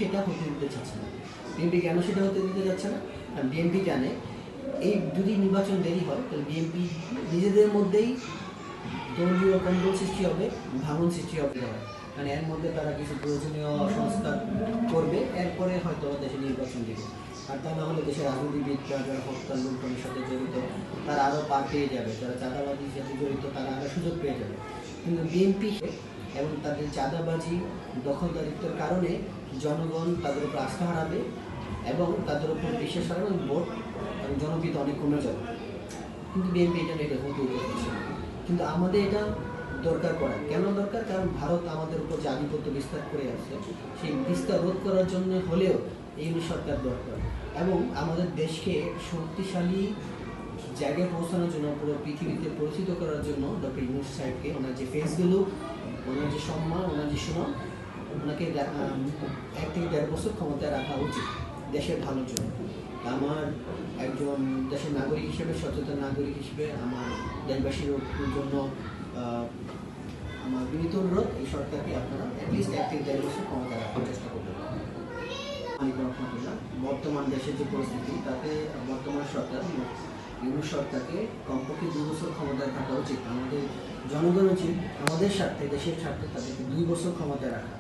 সেটা হতে দিতে চাচ্ছে না। বিএনপি কেন সেটা হতে দিতে যাচ্ছে না? কারণ বিএনপি জানে এই যদি নির্বাচন দেরি হয় তাহলে বিএনপি নিজেদের মধ্যেই দলীয় কন্দল সৃষ্টি হবে, ভাঙন সৃষ্টি হবে। মানে এর মধ্যে তারা কিছু প্রয়োজনীয় সংস্কার করবে, এরপরে হয়তো দেশে নির্বাচন দেবে। আর তা না হলে দেশের রাজনীতিবিদরা যারা হত্যা লুণ্ঠনের সাথে জড়িত তারা আরও পার পেয়ে যাবে, যারা চাঁদাবাজির সাথে জড়িত তারা আরও সুযোগ পেয়ে যাবে। কিন্তু বিএনপি এবং তাদের চাঁদাবাজি দখলদারিত্বের কারণে জনগণ তাদের উপর আস্থা হারাবে এবং তাদের উপর বিশ্বাস হারাবে এবং ভোট এবং জনপ্রিয়তা অনেক কমে যাবে। কিন্তু বিএনপি এটা হতে করছে না। কিন্তু আমাদের এটা দরকার পড়ে। কেন দরকার? কারণ ভারত আমাদের উপর যে আধিপত্য বিস্তার করে আছে, সেই বিস্তার রোধ করার জন্য হলেও এই সরকার দরকার এবং আমাদের দেশকে শক্তিশালী জায়গায় পৌঁছানোর জন্য, পুরো পৃথিবীতে পরিচিত করার জন্য ডক্টর ইউনূস সাহেবকে, ওনার যে ফেসগুলো, ওনার যে সম্মান, ওনার যে সুনাম, ওনাকে 1 থেকে 1.5 বছর ক্ষমতায় রাখা উচিত দেশের ভালোর জন্য। আমার একজন দেশের নাগরিক হিসেবে, সচেতন নাগরিক হিসেবে আমার দেশবাসীর জন্য আমার বিনীত অনুরোধ, এই সরকারকে আপনারা অ্যাটলিস্ট 1 থেকে 1.5 বছর ক্ষমতায় রাখার চেষ্টা করবেন। বর্তমান দেশের যে পরিস্থিতি, তাতে বর্তমান সরকার ইউনূস সরকারকে কমপক্ষে 2 বছর ক্ষমতায় থাকা উচিত। আমাদের জনগণ উচিত আমাদের স্বার্থে, দেশের স্বার্থে তাদেরকে 2 বছর ক্ষমতায় রাখা।